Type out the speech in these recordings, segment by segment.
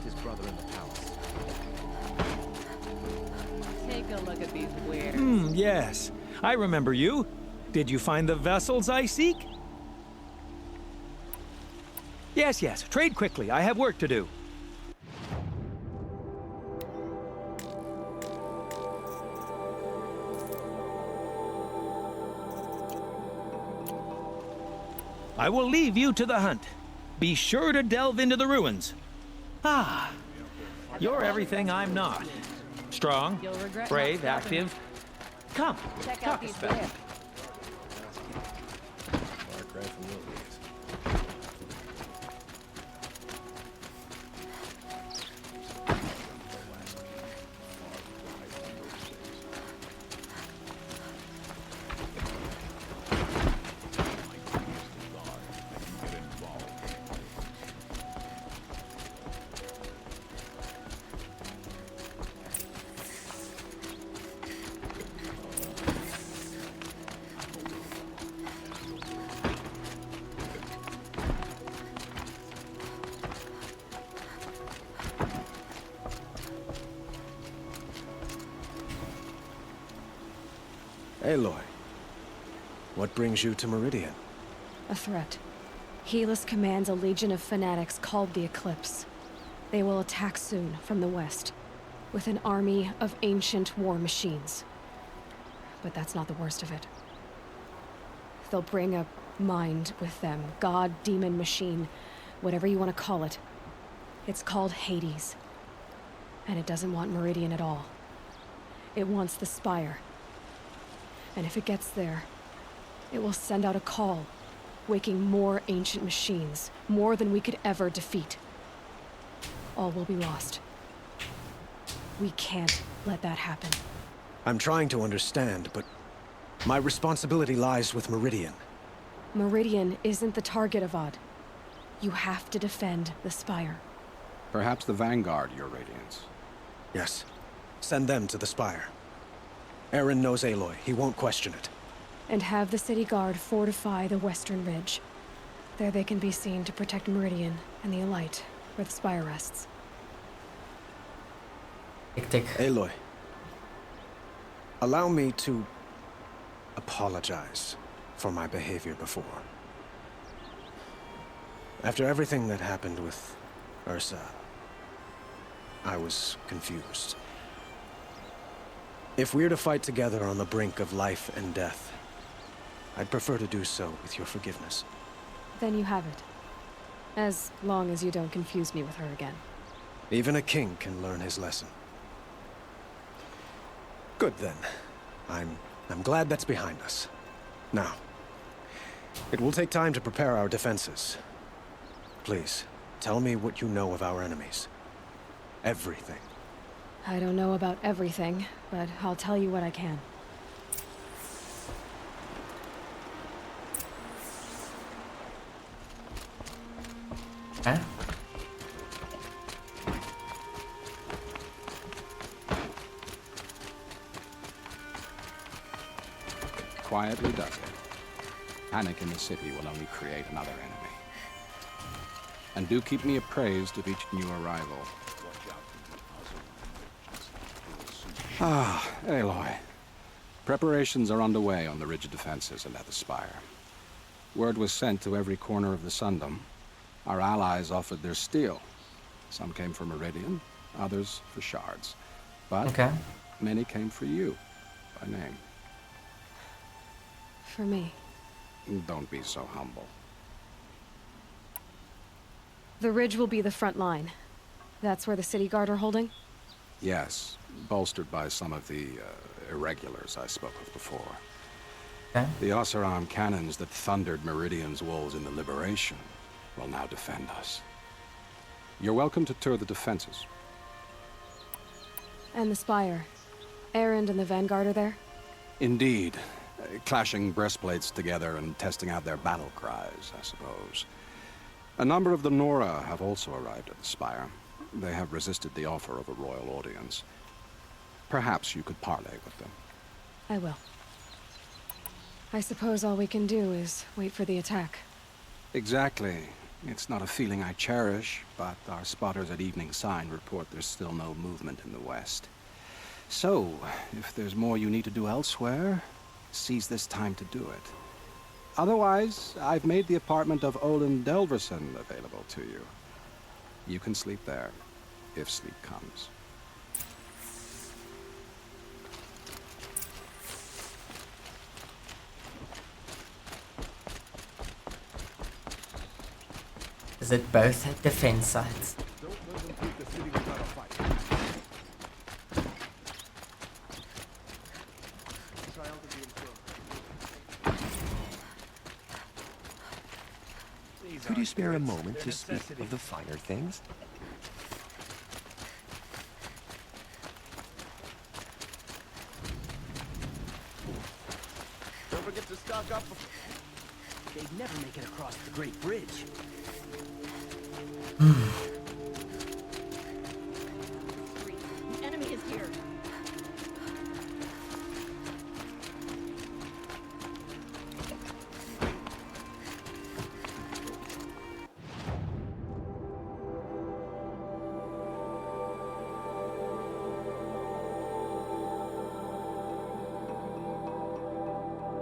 his brother in the palace. Take a look at these wares. Yes. I remember you. Did you find the vessels I seek? Yes. Trade quickly. I have work to do. I will leave you to the hunt. Be sure to delve into the ruins. You're everything I'm not. Strong, You'll regret brave, not stopping. active. Come, Check talk out these us back. wares. Aloy, what brings you to Meridian? A threat. Helis commands a legion of fanatics called the Eclipse. They will attack soon from the west, with an army of ancient war machines. But that's not the worst of it. They'll bring a mind with them, god, demon, machine, whatever you want to call it. It's called Hades. And it doesn't want Meridian at all. It wants the Spire. And if it gets there, it will send out a call, waking more ancient machines, more than we could ever defeat. All will be lost. We can't let that happen. I'm trying to understand, but my responsibility lies with Meridian. Meridian isn't the target, Avad. You have to defend the Spire. Perhaps the Vanguard, Your Radiance. Yes. Send them to the Spire. Eren knows Aloy. He won't question it. And have the city guard fortify the western ridge. There they can be seen to protect Meridian and the Elite, where the Spire rests. Tik. Aloy, allow me to apologize for my behavior before. After everything that happened with Ursa, I was confused. If we're to fight together on the brink of life and death, I'd prefer to do so with your forgiveness. Then you have it. As long as you don't confuse me with her again. Even a king can learn his lesson. Good then. I'm glad that's behind us. Now, it will take time to prepare our defenses. Please, tell me what you know of our enemies. Everything. I don't know about everything, but I'll tell you what I can. Huh? Quietly does it. Panic in the city will only create another enemy. And do keep me appraised of each new arrival. Aloy. Preparations are underway on the ridge defenses and at the Spire. Word was sent to every corner of the Sundom. Our allies offered their steel. Some came for Meridian, others for shards. But Okay. many came for you, by name. For me. Don't be so humble. The ridge will be the front line. That's where the city guard are holding? Yes, bolstered by some of the irregulars I spoke of before. Okay. The Oseram cannons that thundered Meridian's walls in the Liberation will now defend us. You're welcome to tour the defenses. And the Spire. Erend and the Vanguard are there? Indeed. Clashing breastplates together and testing out their battle cries, I suppose. A number of the Nora have also arrived at the Spire. They have resisted the offer of a royal audience. Perhaps you could parley with them. I will. I suppose all we can do is wait for the attack. Exactly. It's not a feeling I cherish, but our spotters at Evening Sign report there's still no movement in the west. So, if there's more you need to do elsewhere, seize this time to do it. Otherwise, I've made the apartment of Olin Delverson available to you. You can sleep there, if sleep comes. Is it both defense sides? Could you spare a moment to speak of the finer things? Don't forget to stock up. They'd never make it across the Great Bridge. The enemy is here.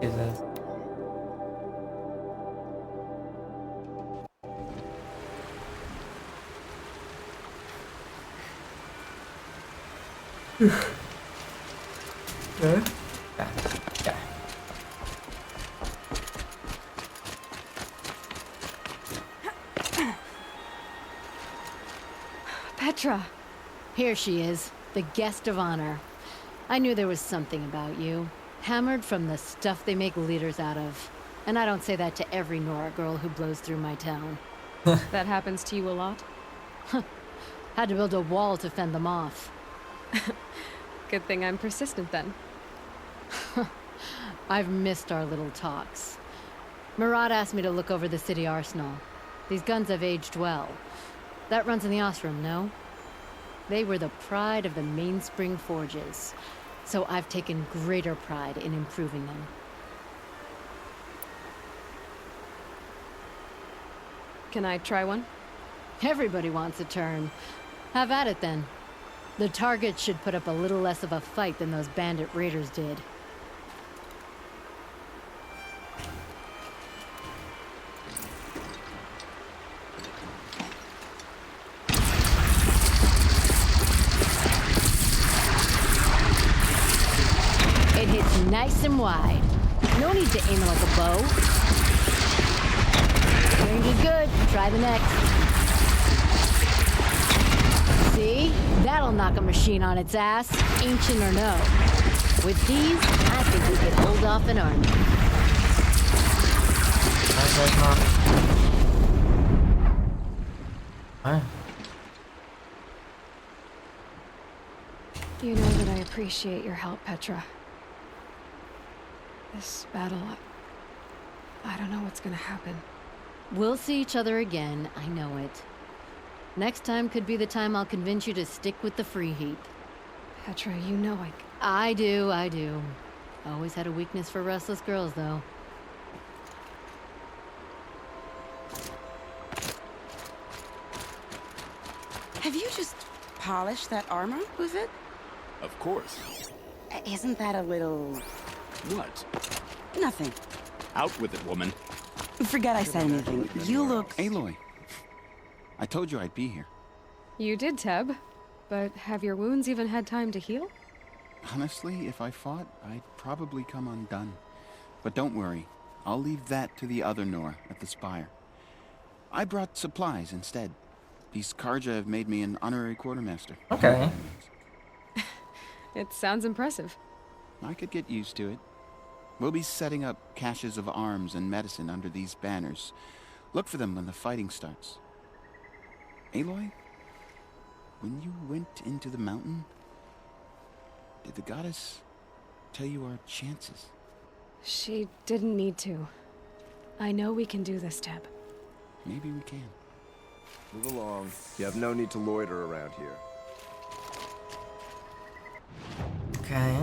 Jesus. Good. Yeah. Petra! Here she is, the guest of honor. I knew there was something about you. Hammered from the stuff they make leaders out of. And I don't say that to every Nora girl who blows through my town. That happens to you a lot? Had to build a wall to fend them off. Good thing I'm persistent then. I've missed our little talks. Murad asked me to look over the city arsenal. These guns have aged well. That runs in the Ostrom, no? They were the pride of the Mainspring Forges. So I've taken greater pride in improving them. Can I try one? Everybody wants a turn. Have at it then. The target should put up a little less of a fight than those bandit raiders did. It hits nice and wide. No need to aim it like a bow. Range is good. Try the next. See? That'll knock a machine on its ass, ancient or no. With these, I think we could hold off an army. Huh? You know that I appreciate your help, Petra. This battle, I don't know what's gonna happen. We'll see each other again, I know it. Next time could be the time I'll convince you to stick with the free heap. Petra, you know I do. Always had a weakness for restless girls, though. Have you just polished that armor with it? Of course. Isn't that a little... What? nothing? Out with it, woman. Forget I said anything. You look... Aloy. I told you I'd be here. You did, Teb. But have your wounds even had time to heal? Honestly, if I fought, I'd probably come undone. But don't worry. I'll leave that to the other Nora at the Spire. I brought supplies instead. These Karja have made me an honorary quartermaster. Okay. It sounds impressive. I could get used to it. We'll be setting up caches of arms and medicine under these banners. Look for them when the fighting starts. Aloy, when you went into the mountain, did the goddess tell you our chances? She didn't need to. I know we can do this, Teb. Maybe we can. Move along. You have no need to loiter around here. Okay.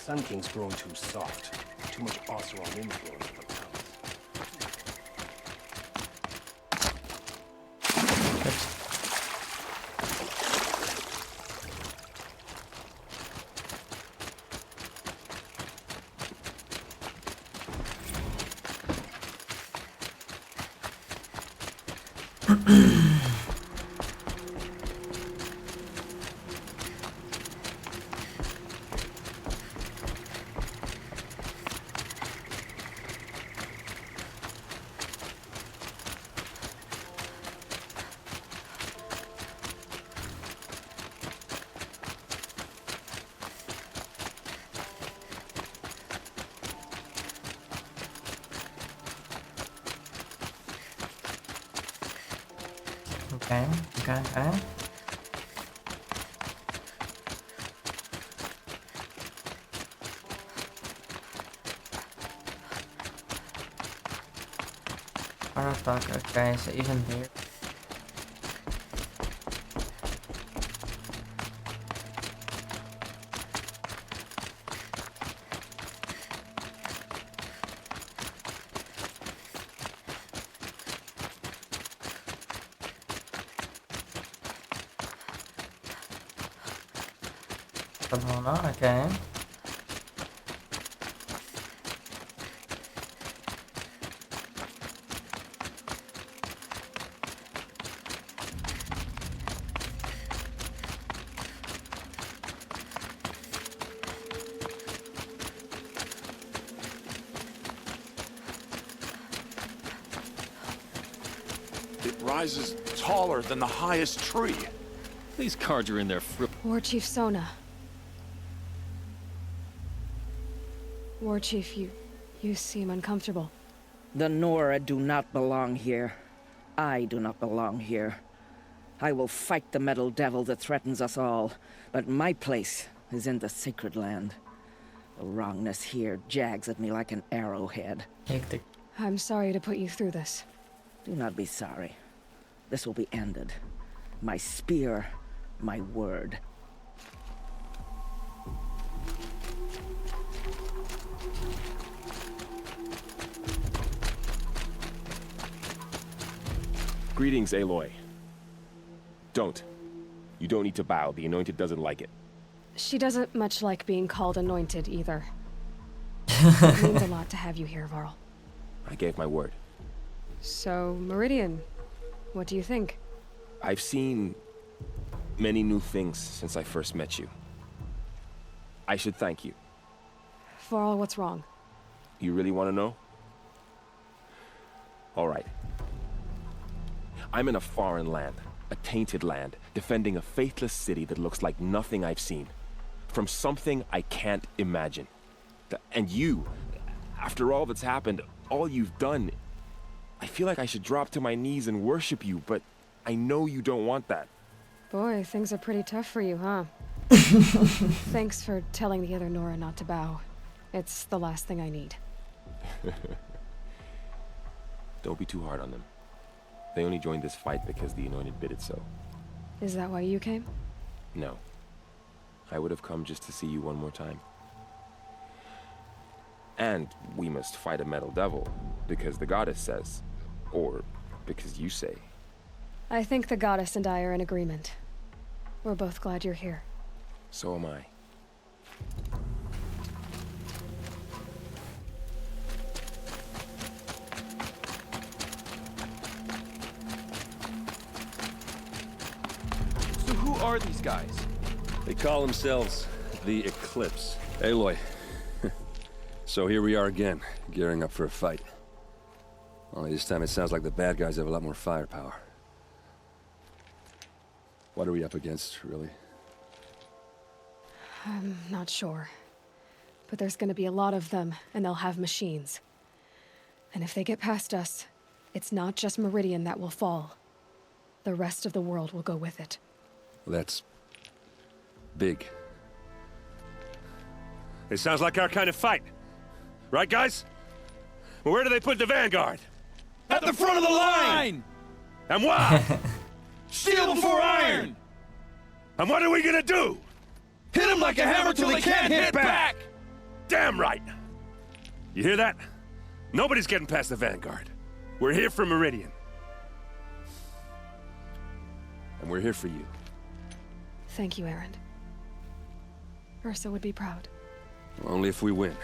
Sun King's grown too soft. Too much Oseram influence for talent. Okay, okay, okay. Paratalk, okay, so even there. Okay. It rises taller than the highest tree. These cards are in there War Chief Sona. War Chief, you seem uncomfortable. The Nora do not belong here. I do not belong here. I will fight the metal devil that threatens us all, but my place is in the sacred land. The wrongness here jags at me like an arrowhead. I'm sorry to put you through this. Do not be sorry. This will be ended. My spear, my word. Greetings, Aloy. Don't. You don't need to bow. The Anointed doesn't like it. She doesn't much like being called anointed either. It means a lot to have you here, Varl. I gave my word. So, Meridian, what do you think? I've seen many new things since I first met you. I should thank you. Varl, what's wrong? You really want to know? All right. I'm in a foreign land, a tainted land, defending a faithless city that looks like nothing I've seen. From something I can't imagine. And you, after all that's happened, all you've done, I feel like I should drop to my knees and worship you, but I know you don't want that. Boy, things are pretty tough for you, huh? Thanks for telling the other Nora not to bow. It's the last thing I need. Don't be too hard on them. They only joined this fight because the Anointed bid it so. Is that why you came? No. I would have come just to see you one more time. And we must fight a metal devil, because the goddess says. Or because you say. I think the goddess and I are in agreement. We're both glad you're here. So am I. So who are these guys? They call themselves the Eclipse. Aloy. So here we are again, gearing up for a fight. Only this time it sounds like the bad guys have a lot more firepower. What are we up against, really? I'm not sure. But there's gonna be a lot of them, and they'll have machines. And if they get past us, it's not just Meridian that will fall. The rest of the world will go with it. That's big. It sounds like our kind of fight. Right, guys? Well, where do they put the vanguard? At the front of the line! And why? Steel before iron! And what are we gonna do? Hit them like a hammer till they can't hit back! damn right! You hear that? Nobody's getting past the Vanguard. We're here for Meridian. And we're here for you. Thank you, Erend. Ursa would be proud. Only if we win.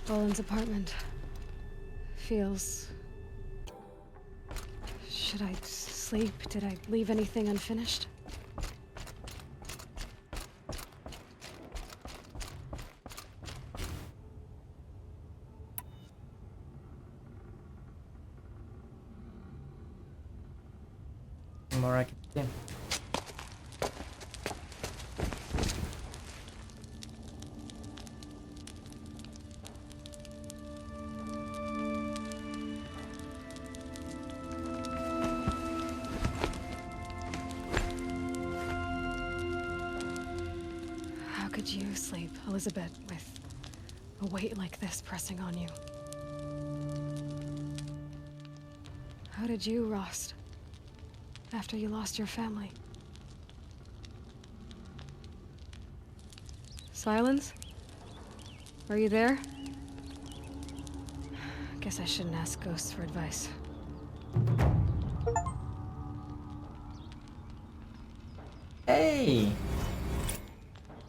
Boland's apartment feels... Should I sleep? Did I leave anything unfinished? More I can do. How could you sleep, Elizabeth, with a weight like this pressing on you? How did you, Rost? After you lost your family? Silence? Are you there? Guess I shouldn't ask ghosts for advice. Hey!